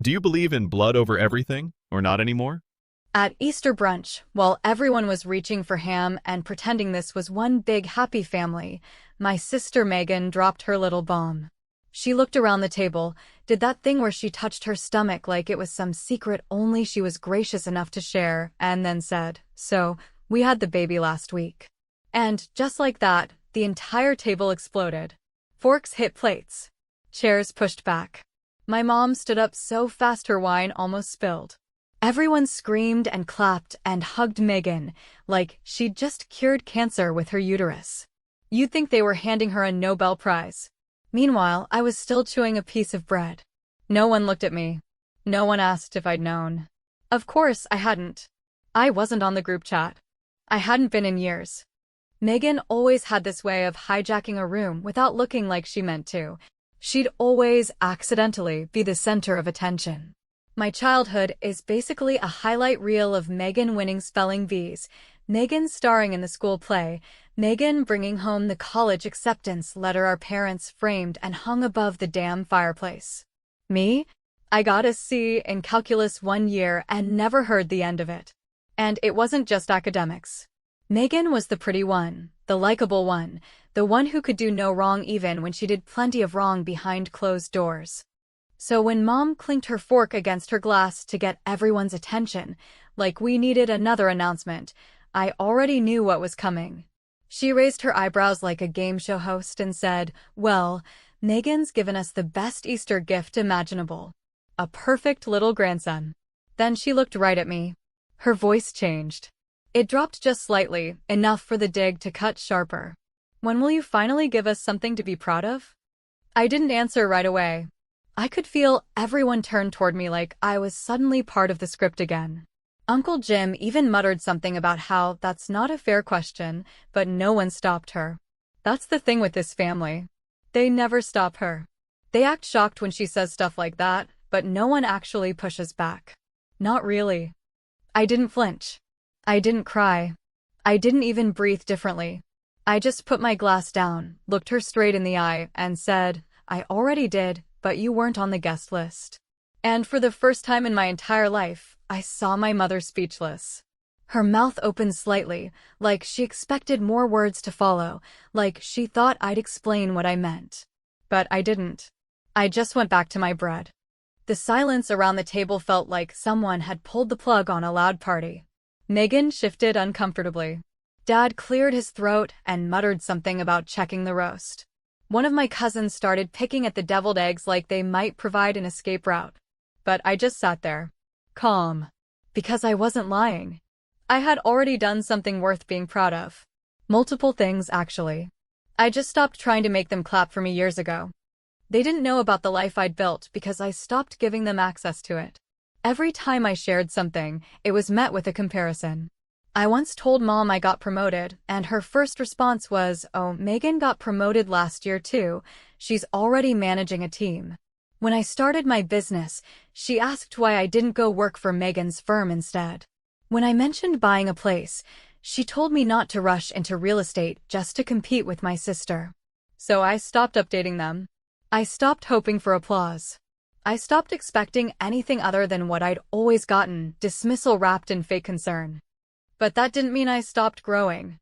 Do you believe in blood over everything, or not anymore? At Easter brunch, while everyone was reaching for ham and pretending this was one big happy family, my sister Megan dropped her little bomb. She looked around the table, did that thing where she touched her stomach like it was some secret only she was gracious enough to share, and then said, "So, we had the baby last week." And, just like that, the entire table exploded. Forks hit plates. Chairs pushed back. My mom stood up so fast her wine almost spilled. Everyone screamed and clapped and hugged Megan, like she'd just cured cancer with her uterus. You'd think they were handing her a Nobel Prize. Meanwhile, I was still chewing a piece of bread. No one looked at me. No one asked if I'd known. Of course, I hadn't. I wasn't on the group chat. I hadn't been in years. Megan always had this way of hijacking a room without looking like she meant to. She'd always accidentally be the center of attention. My childhood is basically a highlight reel of Megan winning spelling bees, Megan starring in the school play, Megan bringing home the college acceptance letter our parents framed and hung above the damn fireplace. Me? I got a C in calculus one year and never heard the end of it. And it wasn't just academics. Megan was the pretty one, the likable one, the one who could do no wrong even when she did plenty of wrong behind closed doors. So when Mom clinked her fork against her glass to get everyone's attention, like we needed another announcement, I already knew what was coming. She raised her eyebrows like a game show host and said, "Well, Megan's given us the best Easter gift imaginable. A perfect little grandson." Then she looked right at me. Her voice changed. It dropped just slightly, enough for the dig to cut sharper. "When will you finally give us something to be proud of?" I didn't answer right away. I could feel everyone turn toward me like I was suddenly part of the script again. Uncle Jim even muttered something about how that's not a fair question, but no one stopped her. That's the thing with this family. They never stop her. They act shocked when she says stuff like that, but no one actually pushes back. Not really. I didn't flinch. I didn't cry. I didn't even breathe differently. I just put my glass down, looked her straight in the eye, and said, "I already did, but you weren't on the guest list." And for the first time in my entire life, I saw my mother speechless. Her mouth opened slightly, like she expected more words to follow, like she thought I'd explain what I meant. But I didn't. I just went back to my bread. The silence around the table felt like someone had pulled the plug on a loud party. Megan shifted uncomfortably. Dad cleared his throat and muttered something about checking the roast. One of my cousins started picking at the deviled eggs like they might provide an escape route. But I just sat there, calm, because I wasn't lying. I had already done something worth being proud of. Multiple things, actually. I just stopped trying to make them clap for me years ago. They didn't know about the life I'd built because I stopped giving them access to it. Every time I shared something, it was met with a comparison. I once told Mom I got promoted, and her first response was, "Oh, Megan got promoted last year too. She's already managing a team." When I started my business, she asked why I didn't go work for Megan's firm instead. When I mentioned buying a place, she told me not to rush into real estate just to compete with my sister. So I stopped updating them. I stopped hoping for applause. I stopped expecting anything other than what I'd always gotten, dismissal wrapped in fake concern. But that didn't mean I stopped growing.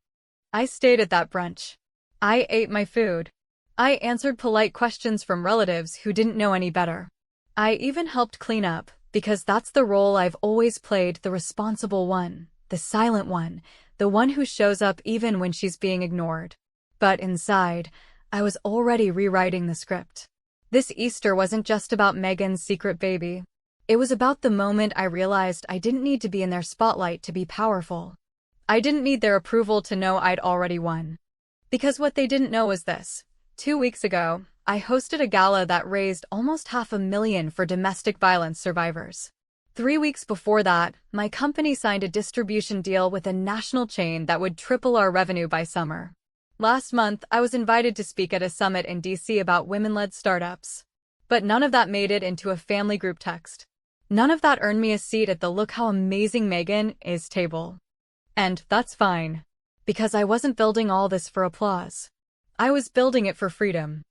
I stayed at that brunch. I ate my food. I answered polite questions from relatives who didn't know any better. I even helped clean up, because that's the role I've always played, the responsible one, the silent one, the one who shows up even when she's being ignored. But inside, I was already rewriting the script. This Easter wasn't just about Megan's secret baby. It was about the moment I realized I didn't need to be in their spotlight to be powerful. I didn't need their approval to know I'd already won. Because what they didn't know was this. 2 weeks ago, I hosted a gala that raised almost $500,000 for domestic violence survivors. 3 weeks before that, my company signed a distribution deal with a national chain that would triple our revenue by summer. Last month, I was invited to speak at a summit in DC about women-led startups. But none of that made it into a family group text. None of that earned me a seat at the "Look How Amazing Megan Is" table. And that's fine. Because I wasn't building all this for applause. I was building it for freedom.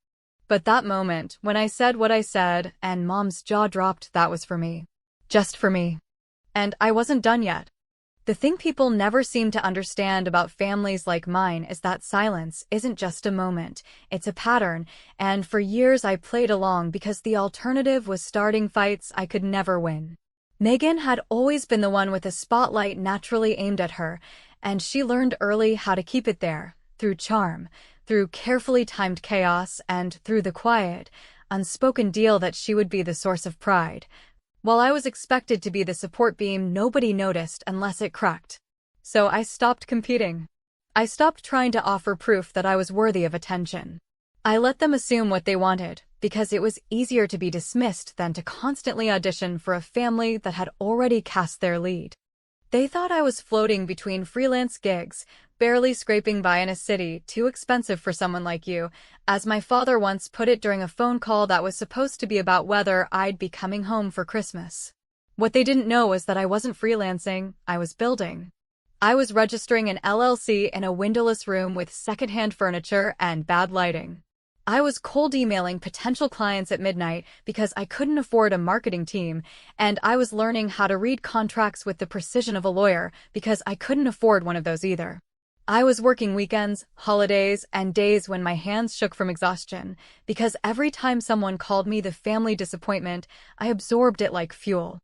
But that moment, when I said what I said and Mom's jaw dropped, that was for me. Just for me. And I wasn't done yet. The thing people never seem to understand about families like mine is that silence isn't just a moment, it's a pattern, and for years I played along because the alternative was starting fights I could never win. Megan had always been the one with the spotlight naturally aimed at her, and she learned early how to keep it there, through charm, through carefully timed chaos, and through the quiet, unspoken deal that she would be the source of pride. While I was expected to be the support beam, nobody noticed unless it cracked. So I stopped competing. I stopped trying to offer proof that I was worthy of attention. I let them assume what they wanted, because it was easier to be dismissed than to constantly audition for a family that had already cast their lead. They thought I was floating between freelance gigs, barely scraping by in a city too expensive for someone like you, as my father once put it during a phone call that was supposed to be about whether I'd be coming home for Christmas. What they didn't know was that I wasn't freelancing, I was building. I was registering an LLC in a windowless room with secondhand furniture and bad lighting. I was cold emailing potential clients at midnight because I couldn't afford a marketing team, and I was learning how to read contracts with the precision of a lawyer because I couldn't afford one of those either. I was working weekends, holidays, and days when my hands shook from exhaustion, because every time someone called me the family disappointment, I absorbed it like fuel.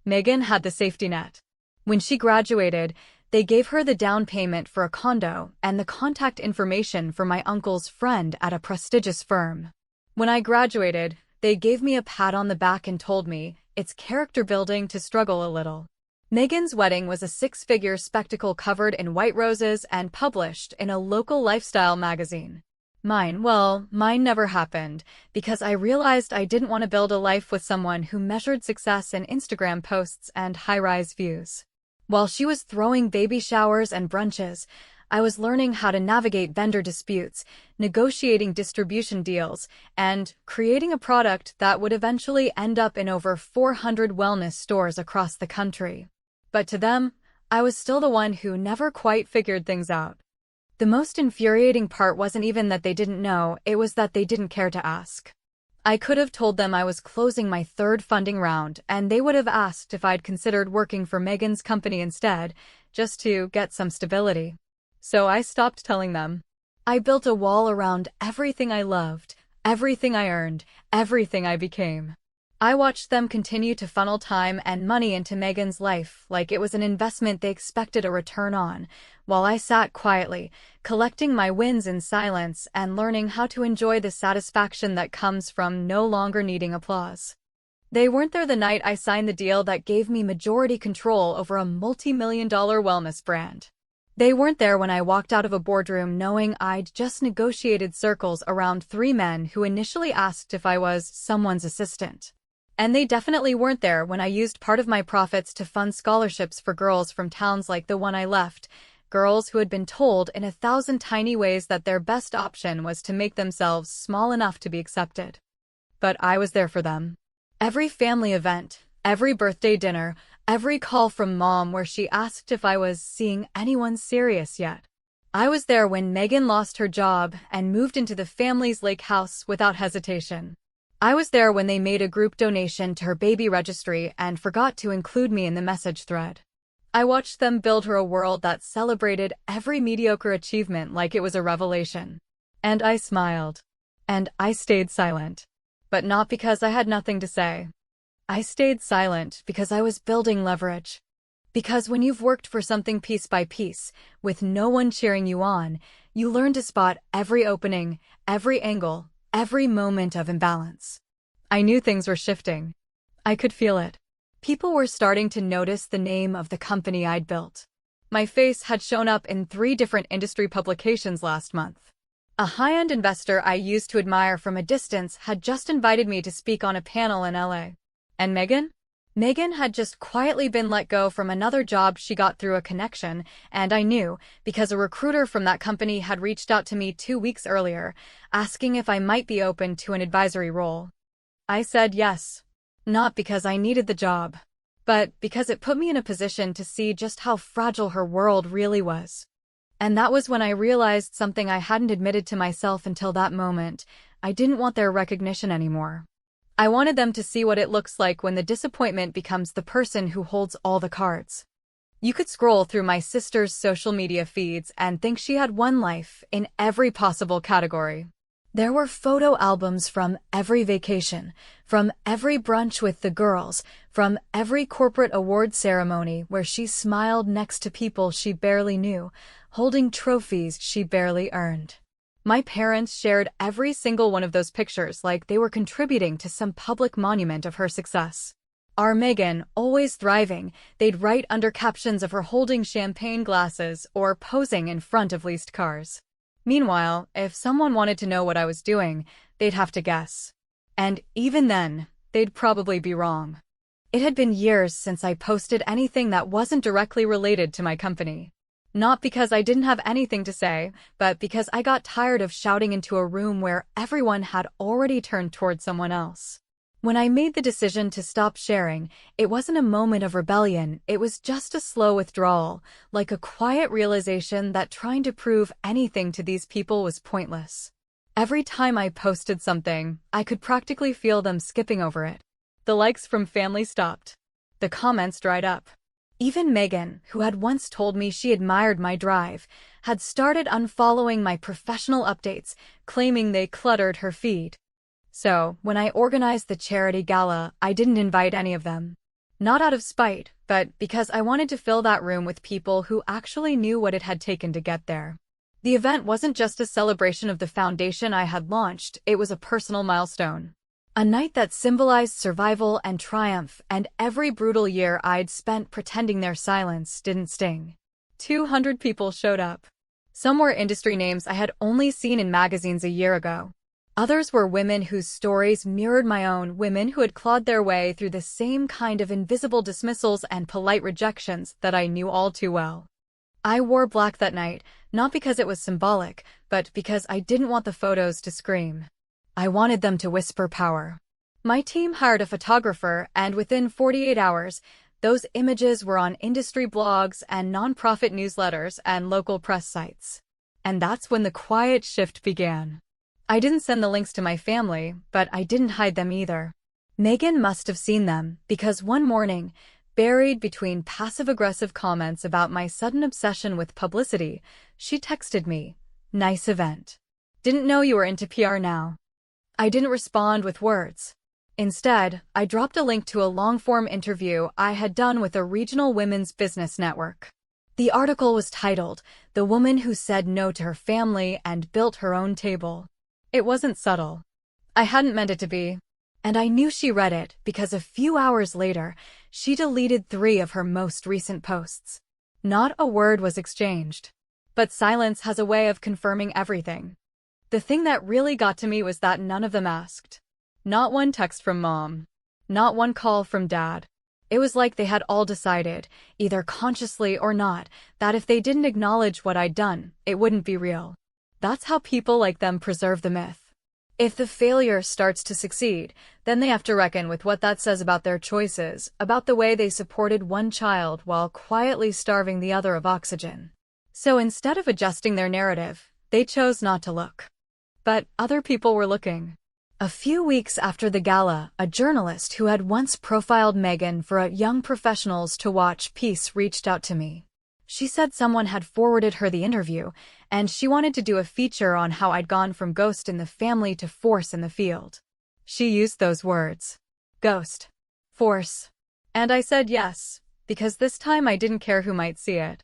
Megan had the safety net. When she graduated, they gave her the down payment for a condo and the contact information for my uncle's friend at a prestigious firm. When I graduated, they gave me a pat on the back and told me, it's character building to struggle a little. Megan's wedding was a six-figure spectacle covered in white roses and published in a local lifestyle magazine. Mine never happened, because I realized I didn't want to build a life with someone who measured success in Instagram posts and high-rise views. While she was throwing baby showers and brunches, I was learning how to navigate vendor disputes, negotiating distribution deals, and creating a product that would eventually end up in over 400 wellness stores across the country. But to them, I was still the one who never quite figured things out. The most infuriating part wasn't even that they didn't know, it was that they didn't care to ask. I could have told them I was closing my third funding round, and they would have asked if I'd considered working for Megan's company instead, just to get some stability. So I stopped telling them. I built a wall around everything I loved, everything I earned, everything I became. I watched them continue to funnel time and money into Megan's life like it was an investment they expected a return on, while I sat quietly, collecting my wins in silence and learning how to enjoy the satisfaction that comes from no longer needing applause. They weren't there the night I signed the deal that gave me majority control over a multi-million-dollar wellness brand. They weren't there when I walked out of a boardroom knowing I'd just negotiated circles around three men who initially asked if I was someone's assistant. And they definitely weren't there when I used part of my profits to fund scholarships for girls from towns like the one I left, girls who had been told in 1,000 tiny ways that their best option was to make themselves small enough to be accepted. But I was there for them. Every family event, every birthday dinner, every call from Mom where she asked if I was seeing anyone serious yet. I was there when Megan lost her job and moved into the family's lake house without hesitation. I was there when they made a group donation to her baby registry and forgot to include me in the message thread. I watched them build her a world that celebrated every mediocre achievement like it was a revelation. And I smiled. And I stayed silent. But not because I had nothing to say. I stayed silent because I was building leverage. Because when you've worked for something piece by piece, with no one cheering you on, you learn to spot every opening, every angle, every moment of imbalance. I knew things were shifting. I could feel it. People were starting to notice the name of the company I'd built. My face had shown up in 3 different industry publications last month. A high-end investor I used to admire from a distance had just invited me to speak on a panel in LA. And Megan? Megan had just quietly been let go from another job she got through a connection, and I knew, because a recruiter from that company had reached out to me 2 weeks earlier, asking if I might be open to an advisory role. I said yes. Not because I needed the job, but because it put me in a position to see just how fragile her world really was. And that was when I realized something I hadn't admitted to myself until that moment. I didn't want their recognition anymore. I wanted them to see what it looks like when the disappointment becomes the person who holds all the cards. You could scroll through my sister's social media feeds and think she had one life in every possible category. There were photo albums from every vacation, from every brunch with the girls, from every corporate award ceremony where she smiled next to people she barely knew, holding trophies she barely earned. My parents shared every single one of those pictures like they were contributing to some public monument of her success. Our Megan, always thriving, they'd write under captions of her holding champagne glasses or posing in front of leased cars. Meanwhile, if someone wanted to know what I was doing, they'd have to guess. And even then, they'd probably be wrong. It had been years since I posted anything that wasn't directly related to my company. Not because I didn't have anything to say, but because I got tired of shouting into a room where everyone had already turned toward someone else. When I made the decision to stop sharing, it wasn't a moment of rebellion, it was just a slow withdrawal, like a quiet realization that trying to prove anything to these people was pointless. Every time I posted something, I could practically feel them skipping over it. The likes from family stopped. The comments dried up. Even Megan, who had once told me she admired my drive, had started unfollowing my professional updates, claiming they cluttered her feed. So, when I organized the charity gala, I didn't invite any of them. Not out of spite, but because I wanted to fill that room with people who actually knew what it had taken to get there. The event wasn't just a celebration of the foundation I had launched, it was a personal milestone. A night that symbolized survival and triumph, and every brutal year I'd spent pretending their silence didn't sting. 200 people showed up. Some were industry names I had only seen in magazines a year ago. Others were women whose stories mirrored my own, women who had clawed their way through the same kind of invisible dismissals and polite rejections that I knew all too well. I wore black that night, not because it was symbolic, but because I didn't want the photos to scream. I wanted them to whisper power. My team hired a photographer, and within 48 hours, those images were on industry blogs and nonprofit newsletters and local press sites. And that's when the quiet shift began. I didn't send the links to my family, but I didn't hide them either. Megan must have seen them, because one morning, buried between passive-aggressive comments about my sudden obsession with publicity, she texted me, "Nice event. Didn't know you were into PR now." I didn't respond with words. Instead, I dropped a link to a long-form interview I had done with a regional women's business network. The article was titled, "The Woman Who Said No to Her Family and Built Her Own Table." It wasn't subtle. I hadn't meant it to be. And I knew she read it because a few hours later, she deleted 3 of her most recent posts. Not a word was exchanged. But silence has a way of confirming everything. The thing that really got to me was that none of them asked. Not one text from mom. Not one call from dad. It was like they had all decided, either consciously or not, that if they didn't acknowledge what I'd done, it wouldn't be real. That's how people like them preserve the myth. If the failure starts to succeed, then they have to reckon with what that says about their choices, about the way they supported one child while quietly starving the other of oxygen. So instead of adjusting their narrative, they chose not to look. But other people were looking. A few weeks after the gala, a journalist who had once profiled Megan for a Young Professionals to Watch piece reached out to me. She said someone had forwarded her the interview, and she wanted to do a feature on how I'd gone from ghost in the family to force in the field. She used those words. Ghost. Force. And I said yes, because this time I didn't care who might see it.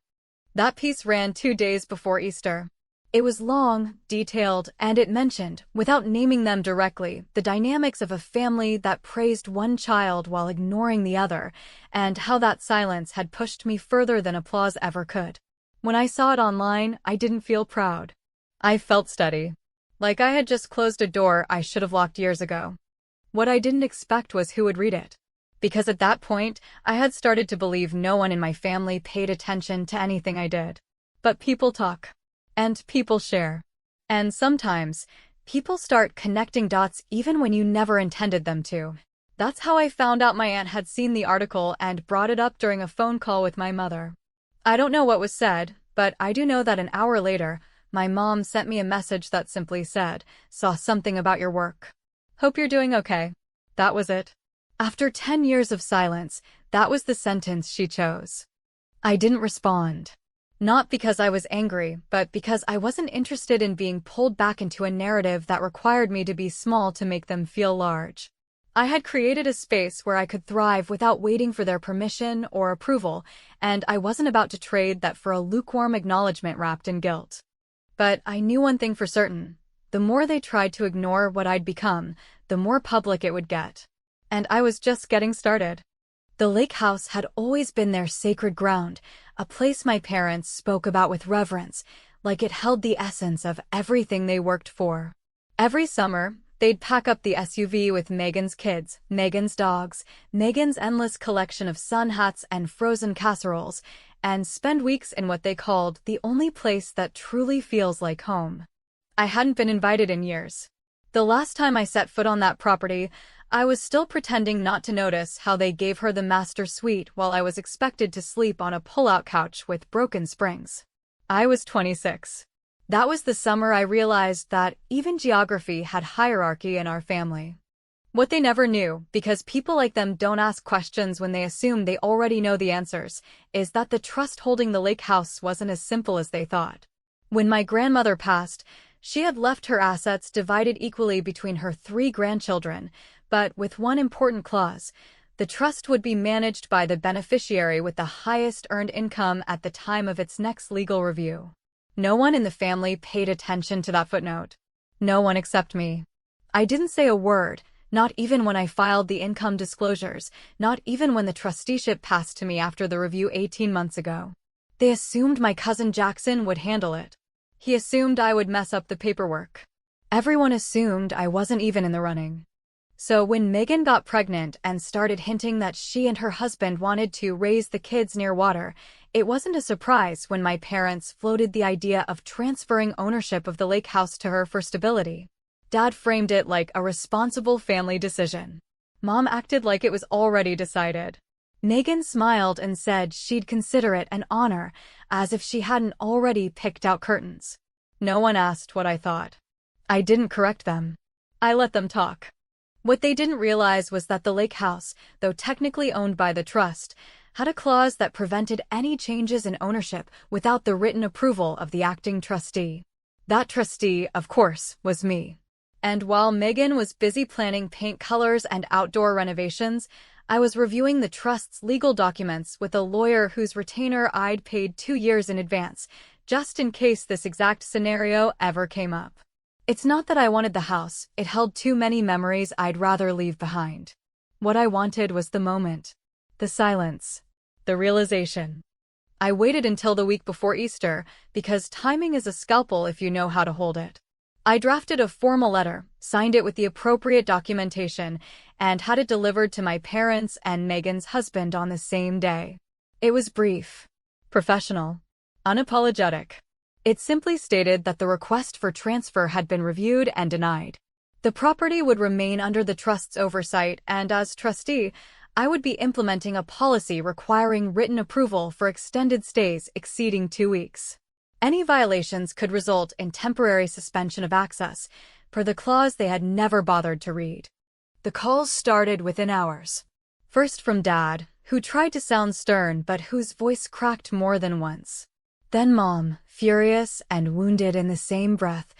That piece ran 2 days before Easter. It was long, detailed, and it mentioned, without naming them directly, the dynamics of a family that praised one child while ignoring the other, and how that silence had pushed me further than applause ever could. When I saw it online, I didn't feel proud. I felt steady. Like I had just closed a door I should have locked years ago. What I didn't expect was who would read it. Because at that point, I had started to believe no one in my family paid attention to anything I did. But people talk. And people share. And sometimes, people start connecting dots even when you never intended them to. That's how I found out my aunt had seen the article and brought it up during a phone call with my mother. I don't know what was said, but I do know that an hour later, my mom sent me a message that simply said, "Saw something about your work. Hope you're doing okay." That was it. After 10 years of silence, that was the sentence she chose. I didn't respond. Not because I was angry, but because I wasn't interested in being pulled back into a narrative that required me to be small to make them feel large. I had created a space where I could thrive without waiting for their permission or approval, and I wasn't about to trade that for a lukewarm acknowledgement wrapped in guilt. But I knew one thing for certain. The more they tried to ignore what I'd become, the more public it would get. And I was just getting started. The lake house had always been their sacred ground, a place my parents spoke about with reverence, like it held the essence of everything they worked for. Every summer, they'd pack up the SUV with Megan's kids, Megan's dogs, Megan's endless collection of sun hats and frozen casseroles, and spend weeks in what they called the only place that truly feels like home. I hadn't been invited in years. The last time I set foot on that property, I was still pretending not to notice how they gave her the master suite while I was expected to sleep on a pull-out couch with broken springs. I was 26. That was the summer I realized that even geography had hierarchy in our family. What they never knew, because people like them don't ask questions when they assume they already know the answers, is that the trust holding the lake house wasn't as simple as they thought. When my grandmother passed, she had left her assets divided equally between her 3 grandchildren, but with one important clause: the trust would be managed by the beneficiary with the highest earned income at the time of its next legal review. No one in the family paid attention to that footnote. No one except me. I didn't say a word, not even when I filed the income disclosures, not even when the trusteeship passed to me after the review 18 months ago. They assumed my cousin Jackson would handle it. He assumed I would mess up the paperwork. Everyone assumed I wasn't even in the running. So when Megan got pregnant and started hinting that she and her husband wanted to raise the kids near water, it wasn't a surprise when my parents floated the idea of transferring ownership of the lake house to her for stability. Dad framed it like a responsible family decision. Mom acted like it was already decided. Megan smiled and said she'd consider it an honor, as if she hadn't already picked out curtains. No one asked what I thought. I didn't correct them. I let them talk. What they didn't realize was that the lake house, though technically owned by the trust, had a clause that prevented any changes in ownership without the written approval of the acting trustee. That trustee, of course, was me. And while Megan was busy planning paint colors and outdoor renovations, I was reviewing the trust's legal documents with a lawyer whose retainer I'd paid 2 years in advance, just in case this exact scenario ever came up. It's not that I wanted the house, it held too many memories I'd rather leave behind. What I wanted was the moment. The silence. The realization. I waited until the week before Easter, because timing is a scalpel if you know how to hold it. I drafted a formal letter, signed it with the appropriate documentation, and had it delivered to my parents and Megan's husband on the same day. It was brief, professional, unapologetic. It simply stated that the request for transfer had been reviewed and denied. The property would remain under the trust's oversight, and as trustee, I would be implementing a policy requiring written approval for extended stays exceeding 2 weeks. Any violations could result in temporary suspension of access, per the clause they had never bothered to read. The calls started within hours. First from Dad, who tried to sound stern but whose voice cracked more than once. Then Mom, furious and wounded in the same breath,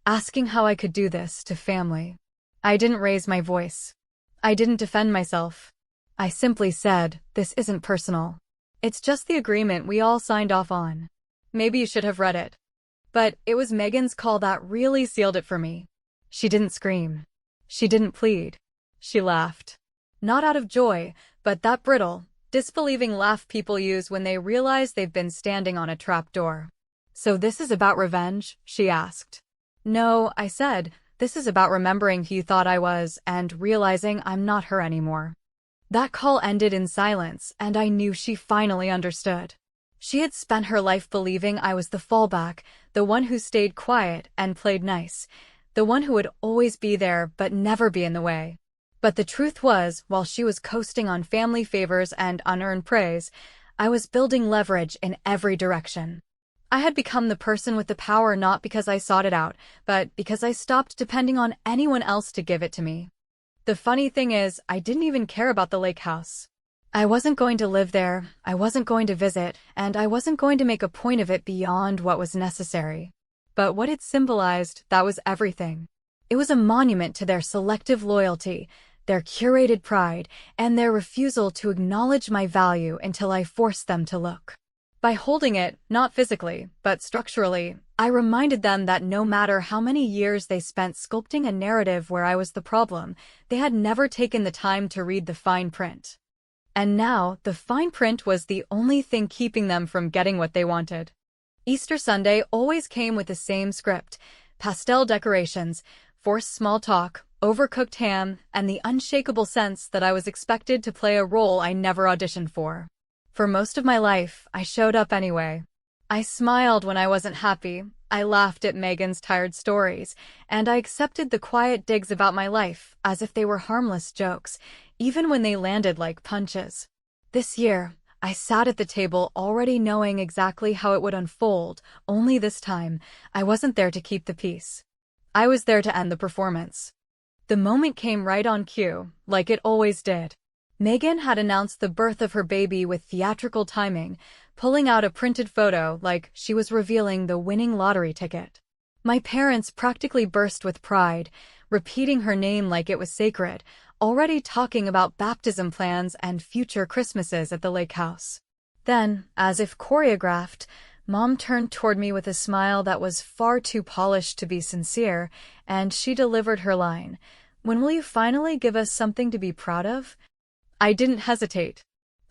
asking how I could do this to family. I didn't raise my voice. I didn't defend myself. I simply said, "This isn't personal. It's just the agreement we all signed off on. Maybe you should have read it." But it was Megan's call that really sealed it for me. She didn't scream. She didn't plead. She laughed. Not out of joy, but that brittle, disbelieving laugh people use when they realize they've been standing on a trap door. "So this is about revenge?" she asked. "No," I said. "This is about remembering who you thought I was and realizing I'm not her anymore." That call ended in silence, and I knew she finally understood. She had spent her life believing I was the fallback, the one who stayed quiet and played nice, the one who would always be there but never be in the way. But the truth was, while she was coasting on family favors and unearned praise, I was building leverage in every direction. I had become the person with the power not because I sought it out, but because I stopped depending on anyone else to give it to me. The funny thing is, I didn't even care about the lake house. I wasn't going to live there, I wasn't going to visit, and I wasn't going to make a point of it beyond what was necessary. But what it symbolized, that was everything. It was a monument to their selective loyalty, their curated pride, and their refusal to acknowledge my value until I forced them to look. By holding it, not physically, but structurally, I reminded them that no matter how many years they spent sculpting a narrative where I was the problem, they had never taken the time to read the fine print. And now, the fine print was the only thing keeping them from getting what they wanted. Easter Sunday always came with the same script: pastel decorations, forced small talk, overcooked ham, and the unshakable sense that I was expected to play a role I never auditioned for. For most of my life, I showed up anyway. I smiled when I wasn't happy, I laughed at Megan's tired stories, and I accepted the quiet digs about my life as if they were harmless jokes, even when they landed like punches. This year, I sat at the table already knowing exactly how it would unfold, only this time, I wasn't there to keep the peace. I was there to end the performance. The moment came right on cue, like it always did. Megan had announced the birth of her baby with theatrical timing, pulling out a printed photo like she was revealing the winning lottery ticket. My parents practically burst with pride, repeating her name like it was sacred, already talking about baptism plans and future Christmases at the lake house. Then, as if choreographed, Mom turned toward me with a smile that was far too polished to be sincere, and she delivered her line, "When will you finally give us something to be proud of?" I didn't hesitate.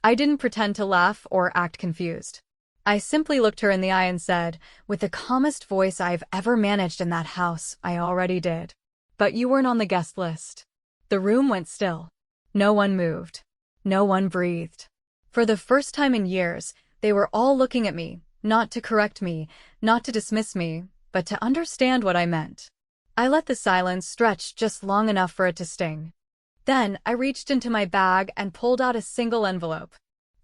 I didn't pretend to laugh or act confused. I simply looked her in the eye and said, with the calmest voice I've ever managed in that house, "I already did. But you weren't on the guest list." The room went still. No one moved. No one breathed. For the first time in years, they were all looking at me, not to correct me, not to dismiss me, but to understand what I meant. I let the silence stretch just long enough for it to sting. Then I reached into my bag and pulled out a single envelope.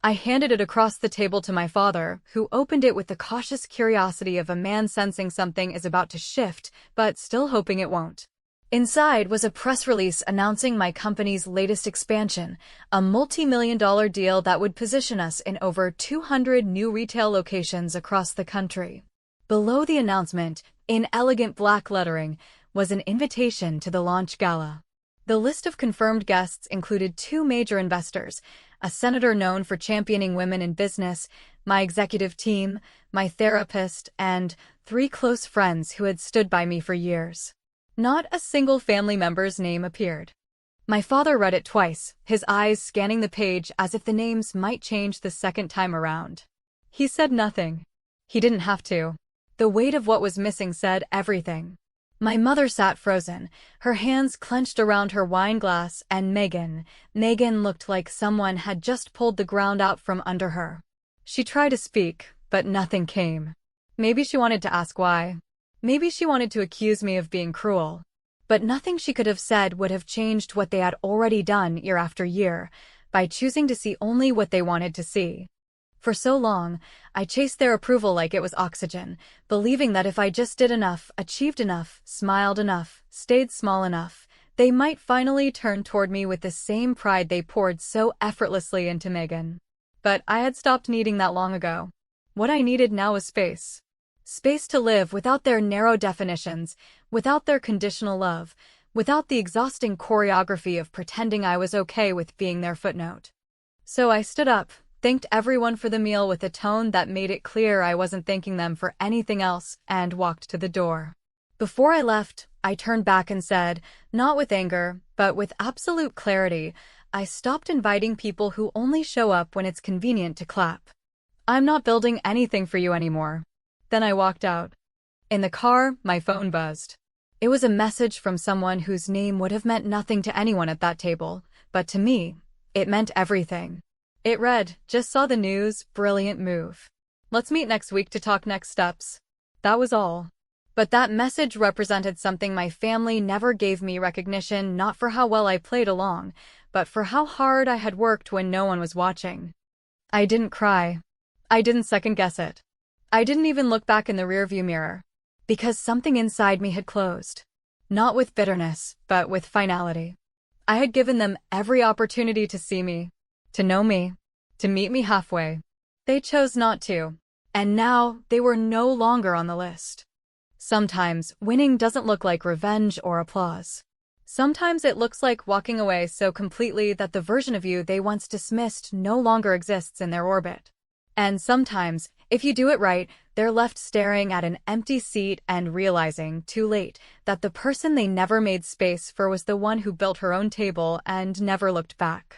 I handed it across the table to my father, who opened it with the cautious curiosity of a man sensing something is about to shift, but still hoping it won't. Inside was a press release announcing my company's latest expansion, a multi-million-dollar deal that would position us in over 200 new retail locations across the country. Below the announcement, in elegant black lettering, was an invitation to the launch gala. The list of confirmed guests included 2 major investors, a senator known for championing women in business, my executive team, my therapist, and 3 close friends who had stood by me for years. Not a single family member's name appeared. My father read it twice, his eyes scanning the page as if the names might change the second time around. He said nothing. He didn't have to. The weight of what was missing said everything. My mother sat frozen, her hands clenched around her wine glass, and Megan looked like someone had just pulled the ground out from under her. She tried to speak, but nothing came. Maybe she wanted to ask why. Maybe she wanted to accuse me of being cruel. But nothing she could have said would have changed what they had already done year after year, by choosing to see only what they wanted to see. For so long, I chased their approval like it was oxygen, believing that if I just did enough, achieved enough, smiled enough, stayed small enough, they might finally turn toward me with the same pride they poured so effortlessly into Megan. But I had stopped needing that long ago. What I needed now was space. Space to live without their narrow definitions, without their conditional love, without the exhausting choreography of pretending I was okay with being their footnote. So I stood up, thanked everyone for the meal with a tone that made it clear I wasn't thanking them for anything else, and walked to the door. Before I left, I turned back and said, not with anger, but with absolute clarity, I stopped inviting people who only show up when it's convenient to clap. I'm not building anything for you anymore. Then I walked out. In the car, my phone buzzed. It was a message from someone whose name would have meant nothing to anyone at that table, but to me, it meant everything. It read, "Just saw the news, brilliant move. Let's meet next week to talk next steps." That was all. But that message represented something my family never gave me recognition, not for how well I played along, but for how hard I had worked when no one was watching. I didn't cry. I didn't second guess it. I didn't even look back in the rearview mirror, because something inside me had closed. Not with bitterness, but with finality. I had given them every opportunity to see me, to know me, to meet me halfway. They chose not to, and now they were no longer on the list. Sometimes winning doesn't look like revenge or applause. Sometimes it looks like walking away so completely that the version of you they once dismissed no longer exists in their orbit. And sometimes, if you do it right, they're left staring at an empty seat and realizing, too late, that the person they never made space for was the one who built her own table and never looked back.